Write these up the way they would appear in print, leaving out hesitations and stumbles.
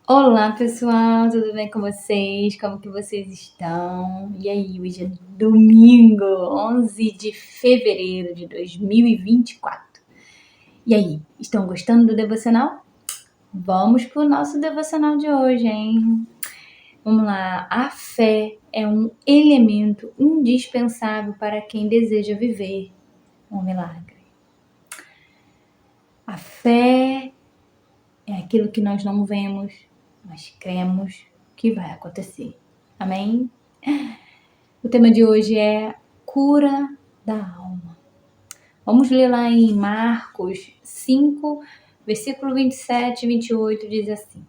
Olá pessoal, tudo bem com vocês? Como que vocês estão? E aí, hoje é domingo, 11 de fevereiro de 2024. E aí, estão gostando do devocional? Vamos para o nosso devocional de hoje, hein? Vamos lá. A fé é um elemento indispensável para quem deseja viver um milagre. A fé é aquilo que nós não vemos, mas cremos que vai acontecer. Amém? O tema de hoje é cura da alma. Vamos ler lá em Marcos 5, versículo 27 e 28, diz assim: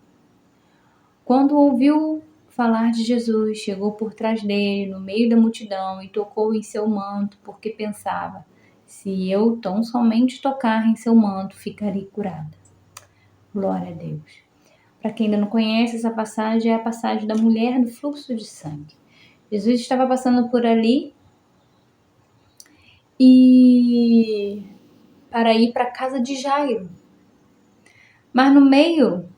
Quando ouviu falar de Jesus, chegou por trás dele, no meio da multidão, e tocou em seu manto, porque pensava: se eu tão somente tocar em seu manto, ficarei curada. Glória a Deus. Para quem ainda não conhece, essa passagem é a passagem da mulher do fluxo de sangue. Jesus estava passando por ali e para ir para a casa de Jairo. Mas no meio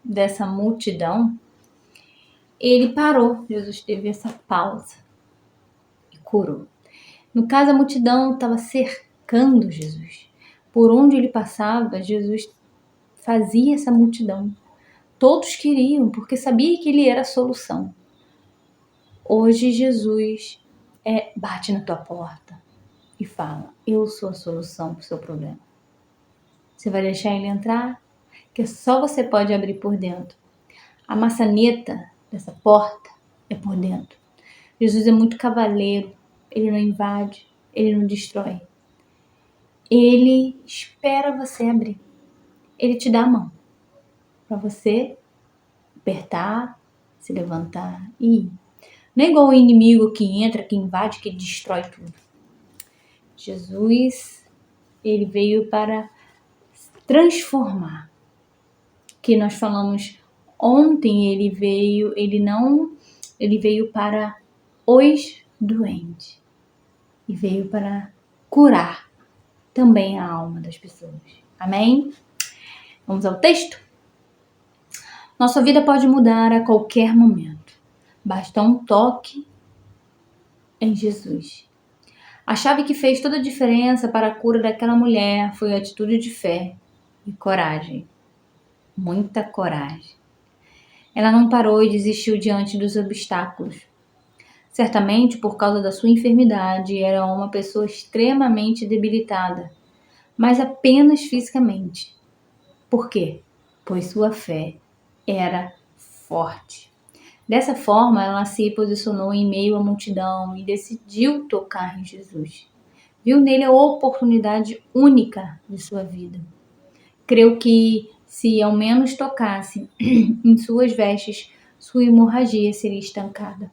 dessa multidão, ele parou. Jesus teve essa pausa e curou. No caso, a multidão estava cercando Jesus. Por onde ele passava, Jesus fazia essa multidão. Todos queriam, porque sabia que ele era a solução. Hoje Jesus bate na tua porta e fala: eu sou a solução para o seu problema. Você vai deixar ele entrar? Que só você pode abrir por dentro. A maçaneta dessa porta é por dentro. Jesus é muito cavaleiro. Ele não invade, ele não destrói. Ele espera você abrir. Ele te dá a mão para você apertar, se levantar e ir. Não é igual o inimigo que entra, que invade, que destrói tudo. Jesus, ele veio para transformar. Que nós falamos ontem, ele veio para os doentes e veio para curar também a alma das pessoas. Amém? Vamos ao texto? Nossa vida pode mudar a qualquer momento. Basta um toque em Jesus. A chave que fez toda a diferença para a cura daquela mulher foi a atitude de fé e coragem. Muita coragem. Ela não parou e desistiu diante dos obstáculos. Certamente, por causa da sua enfermidade, era uma pessoa extremamente debilitada, mas apenas fisicamente. Por quê? Pois sua fé era forte. Dessa forma, ela se posicionou em meio à multidão e decidiu tocar em Jesus. Viu nele a oportunidade única de sua vida. Creu que, se ao menos tocasse em suas vestes, sua hemorragia seria estancada.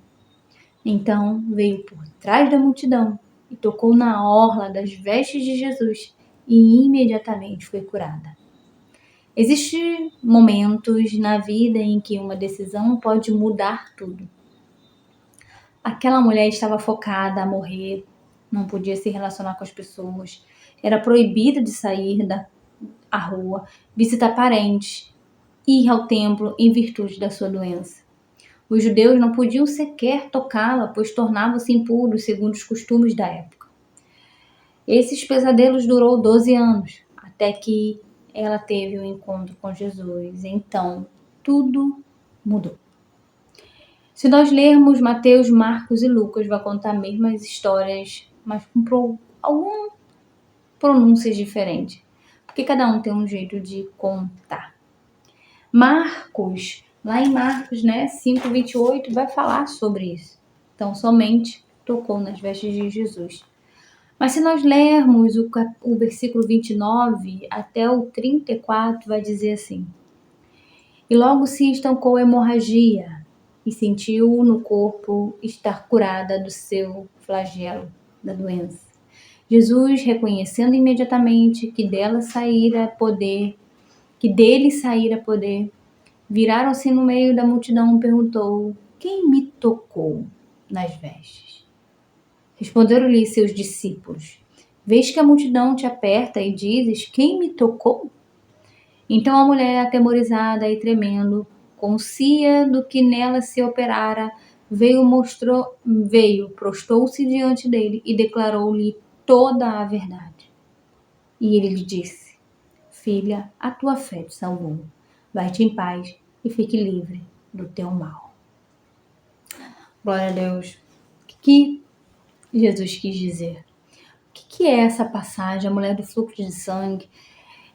Então veio por trás da multidão e tocou na orla das vestes de Jesus e imediatamente foi curada. Existem momentos na vida em que uma decisão pode mudar tudo. Aquela mulher estava focada a morrer, não podia se relacionar com as pessoas, era proibida de sair da rua, visitar parentes, ir ao templo em virtude da sua doença. Os judeus não podiam sequer tocá-la, pois tornavam-se impuros segundo os costumes da época. Esses pesadelos durou 12 anos, até que ela teve um encontro com Jesus. Então, tudo mudou. Se nós lermos Mateus, Marcos e Lucas, vai contar as mesmas histórias, mas com algumas pronúncias diferentes, porque cada um tem um jeito de contar. Marcos, lá em Marcos, 5:28, vai falar sobre isso. Então, somente tocou nas vestes de Jesus. Mas se nós lermos o versículo 29 até o 34, vai dizer assim: E logo se estancou a hemorragia e sentiu no corpo estar curada do seu flagelo, da doença. Jesus, reconhecendo imediatamente que dele saíra poder, viraram-se no meio da multidão e perguntou: Quem me tocou nas vestes? Responderam-lhe seus discípulos: Vês que a multidão te aperta e dizes: Quem me tocou? Então a mulher, atemorizada e tremendo, conscia do que nela se operara, prostou-se diante dele e declarou-lhe toda a verdade. E ele lhe disse: Filha, a tua fé te salvou. Vai-te em paz e fique livre do teu mal. Glória a Deus. O que Jesus quis dizer? O que é essa passagem, a mulher do fluxo de sangue?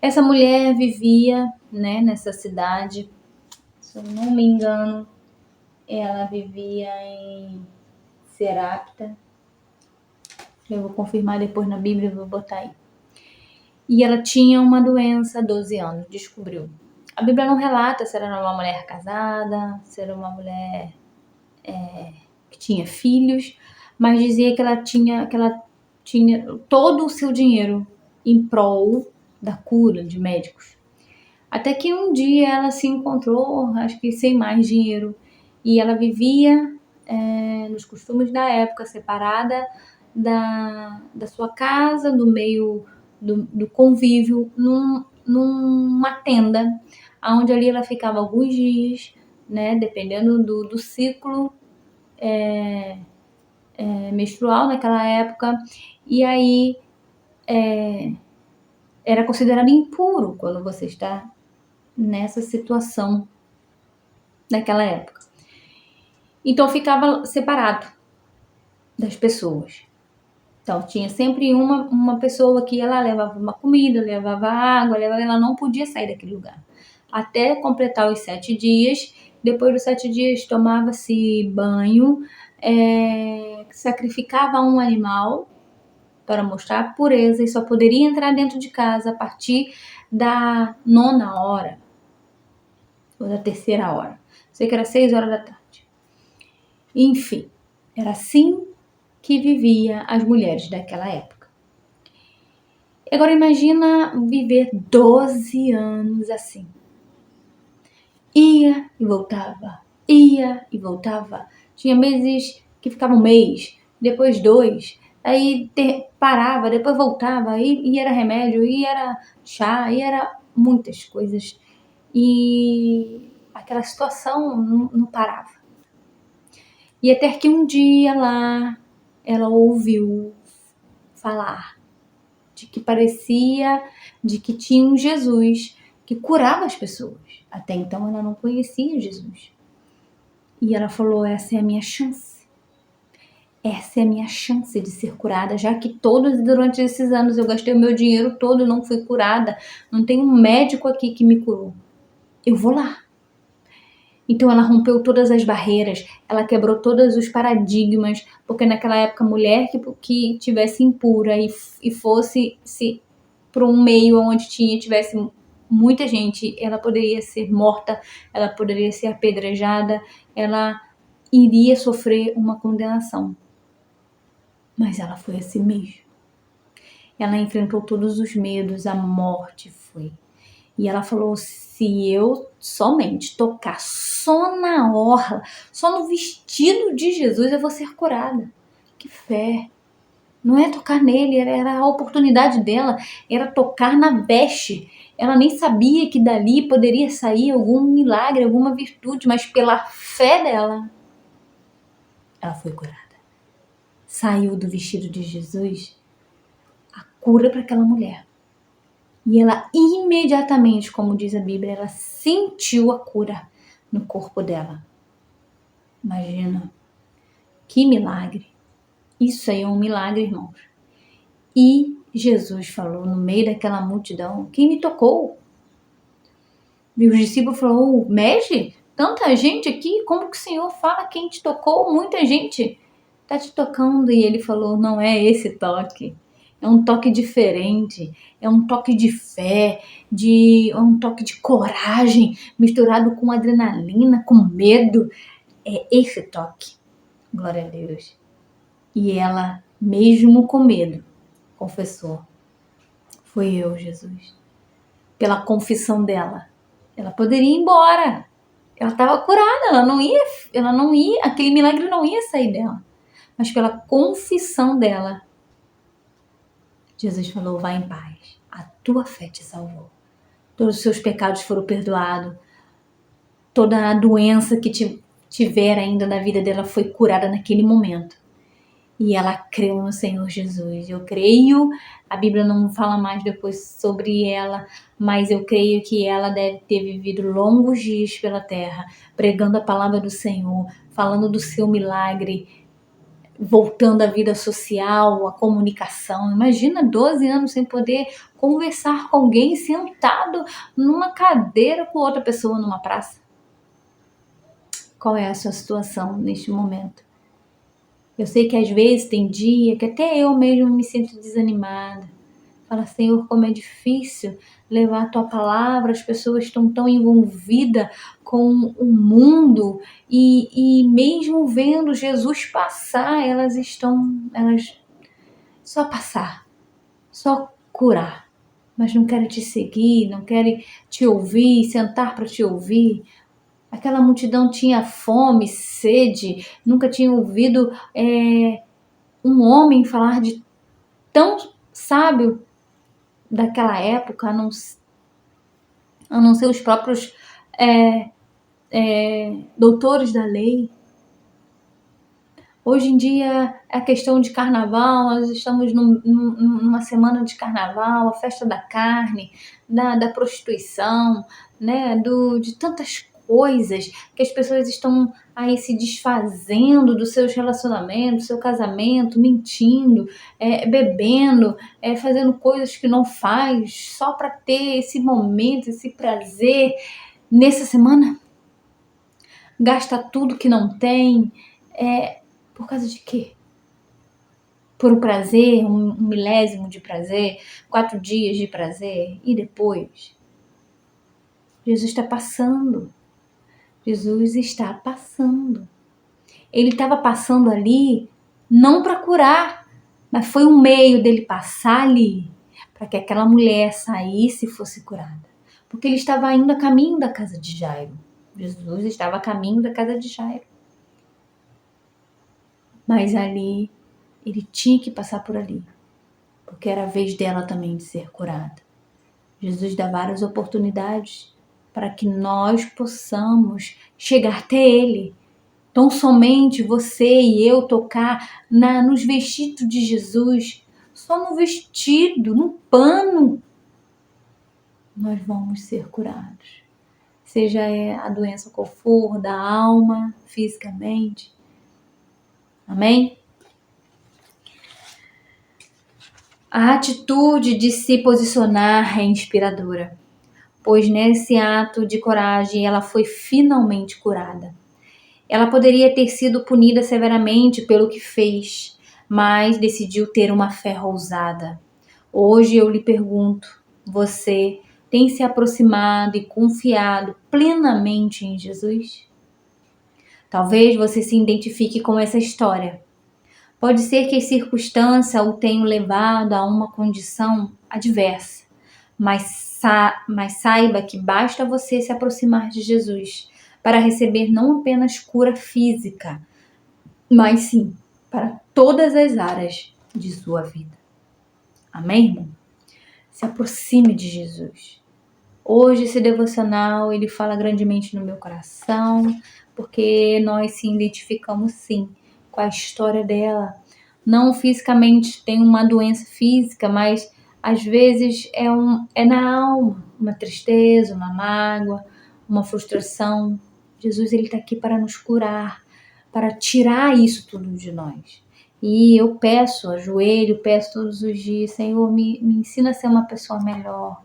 Essa mulher vivia, né, nessa cidade, se eu não me engano, ela vivia em Serapta. Eu vou confirmar depois na Bíblia, vou botar aí. E ela tinha uma doença há 12 anos, descobriu. A Bíblia não relata se era uma mulher casada, se era uma mulher que tinha filhos, mas dizia que ela tinha todo o seu dinheiro em prol da cura de médicos. Até que um dia ela se encontrou, acho que sem mais dinheiro, e ela vivia nos costumes da época, separada da sua casa, do meio do convívio, numa tenda, onde ali ela ficava alguns dias, né, dependendo do ciclo menstrual naquela época, e aí era considerado impuro quando você está nessa situação naquela época. Então ficava separado das pessoas. Então tinha sempre uma pessoa que ia lá, levava uma comida, levava água, ela não podia sair daquele lugar. Até completar os 7 dias, depois dos 7 dias tomava-se banho, sacrificava um animal para mostrar a pureza e só poderia entrar dentro de casa a partir da 9ª hora ou da 3ª hora. Sei que era 6 horas da tarde. Enfim, era assim que vivia as mulheres daquela época. Agora imagina viver 12 anos assim. Ia e voltava, ia e voltava. Tinha meses que ficava um mês, depois 2, aí parava, depois voltava, e era remédio, e era chá, e era muitas coisas. E aquela situação não parava. E até que um dia lá, ela ouviu falar de que parecia, de que tinha um Jesus que curava as pessoas. Até então ela não conhecia Jesus. E ela falou, essa é a minha chance. Essa é a minha chance de ser curada, já que durante esses anos eu gastei o meu dinheiro todo e não fui curada. Não tem um médico aqui que me curou. Eu vou lá. Então ela rompeu todas as barreiras, ela quebrou todos os paradigmas, porque naquela época a mulher que tivesse impura e fosse para um meio onde tivesse muita gente, ela poderia ser morta, ela poderia ser apedrejada, ela iria sofrer uma condenação. Mas ela foi assim mesmo. Ela enfrentou todos os medos, a morte foi. E ela falou, se eu somente tocar só na orla, só no vestido de Jesus, eu vou ser curada. Que fé! Não é tocar nele, era a oportunidade dela, era tocar na veste. Ela nem sabia que dali poderia sair algum milagre, alguma virtude, mas pela fé dela, ela foi curada. Saiu do vestido de Jesus a cura para aquela mulher. E ela imediatamente, como diz a Bíblia, ela sentiu a cura no corpo dela. Imagina, que milagre. Isso aí é um milagre, irmãos. E Jesus falou no meio daquela multidão, quem me tocou? E os discípulos falaram, mestre, tanta gente aqui, como que o Senhor fala quem te tocou? Muita gente está te tocando. E ele falou, não é esse toque. É um toque diferente, é um toque de fé, é um toque de coragem, misturado com adrenalina, com medo. É esse toque. Glória a Deus. E ela, mesmo com medo, confessou. Foi eu, Jesus. Pela confissão dela, ela poderia ir embora. Ela estava curada, ela não ia, aquele milagre não ia sair dela. Mas pela confissão dela, Jesus falou, vai em paz, a tua fé te salvou. Todos os seus pecados foram perdoados. toda a doença que tiver ainda na vida dela foi curada naquele momento. E ela creu no Senhor Jesus. Eu creio, a Bíblia não fala mais depois sobre ela, mas eu creio que ela deve ter vivido longos dias pela terra, pregando a palavra do Senhor, falando do seu milagre, voltando à vida social, à comunicação. Imagina 12 anos sem poder conversar com alguém sentado numa cadeira com outra pessoa numa praça. Qual é a sua situação neste momento? Eu sei que às vezes tem dia que até eu mesmo me sinto desanimada. Fala, Senhor, como é difícil levar a Tua palavra, as pessoas estão tão envolvidas com o mundo e mesmo vendo Jesus passar, elas só passar, só curar. Mas não querem te seguir, não querem te ouvir, sentar para te ouvir. Aquela multidão tinha fome, sede, nunca tinha ouvido um homem falar de tão sábio daquela época, a não ser os próprios doutores da lei. Hoje em dia, a questão de carnaval, nós estamos numa semana de carnaval, a festa da carne, da prostituição, né, de tantas coisas que as pessoas estão aí se desfazendo dos seus relacionamentos, do seu casamento, mentindo, bebendo, fazendo coisas que não faz, só para ter esse momento, esse prazer nessa semana. Gasta tudo que não tem, por causa de quê? Por um prazer, um milésimo de prazer, 4 dias de prazer, e depois? Jesus está passando. Jesus está passando. Ele estava passando ali não para curar, mas foi um meio dele passar ali para que aquela mulher saísse e fosse curada. Porque ele estava indo a caminho da casa de Jairo. Jesus estava a caminho da casa de Jairo. Mas ali, ele tinha que passar por ali, porque era a vez dela também de ser curada. Jesus dá várias oportunidades para que nós possamos chegar até Ele. Então, somente você e eu tocar nos vestidos de Jesus, só no vestido, no pano, nós vamos ser curados. Seja a doença qual for, da alma, fisicamente. Amém? A atitude de se posicionar é inspiradora, pois nesse ato de coragem ela foi finalmente curada. Ela poderia ter sido punida severamente pelo que fez, mas decidiu ter uma fé ousada. Hoje eu lhe pergunto, você tem se aproximado e confiado plenamente em Jesus? Talvez você se identifique com essa história. Pode ser que as circunstâncias o tenham levado a uma condição adversa, mas saiba que basta você se aproximar de Jesus para receber não apenas cura física, mas sim para todas as áreas de sua vida. Amém, irmão? Se aproxime de Jesus. Hoje esse devocional, ele fala grandemente no meu coração, porque nós se identificamos sim com a história dela. Não fisicamente tem uma doença física, mas às vezes é na alma, uma tristeza, uma mágoa, uma frustração. Jesus, ele está aqui para nos curar, para tirar isso tudo de nós. E eu peço, ajoelho, peço todos os dias, Senhor, me ensina a ser uma pessoa melhor.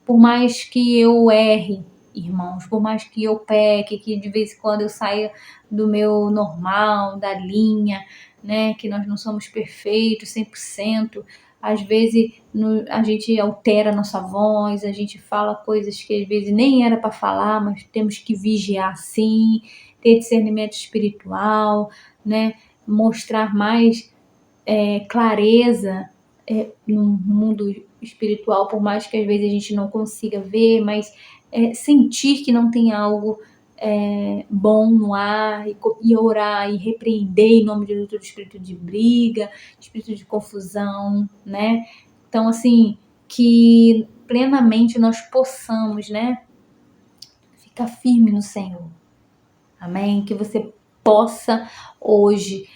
Por mais que eu erre, irmãos, por mais que eu peque, que de vez em quando eu saia do meu normal, da linha, né, que nós não somos perfeitos, 100%, às vezes a gente altera a nossa voz, a gente fala coisas que às vezes nem era para falar, mas temos que vigiar sim, ter discernimento espiritual, né, mostrar mais clareza no mundo espiritual, por mais que às vezes a gente não consiga ver, mas sentir que não tem algo bom no ar e orar e repreender em nome de todo espírito de briga, espírito de confusão, né? Então, assim, que plenamente nós possamos, né, Fica firme no Senhor. Amém? Que você possa hoje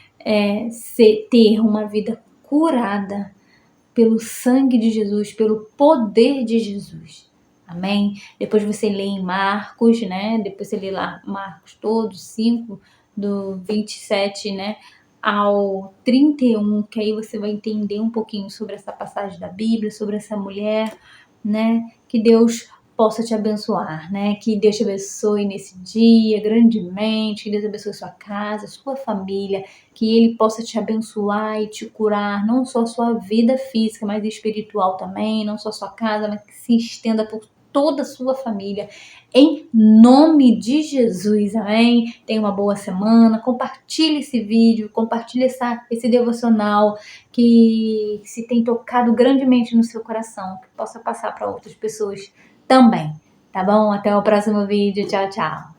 ter uma vida curada pelo sangue de Jesus, pelo poder de Jesus. Amém? Depois você lê em Marcos, né? Depois você lê lá Marcos todos, 5, do 27, né? Ao 31, que aí você vai entender um pouquinho sobre essa passagem da Bíblia, sobre essa mulher, né? Que Deus possa te abençoar, né? Que Deus te abençoe nesse dia grandemente, que Deus abençoe sua casa, sua família, que Ele possa te abençoar e te curar, não só a sua vida física, mas espiritual também, não só a sua casa, mas que se estenda por toda a sua família, em nome de Jesus, amém? Tenha uma boa semana, compartilhe esse vídeo, compartilhe esse devocional que se tem tocado grandemente no seu coração, que possa passar para outras pessoas também, tá bom? Até o próximo vídeo, tchau, tchau!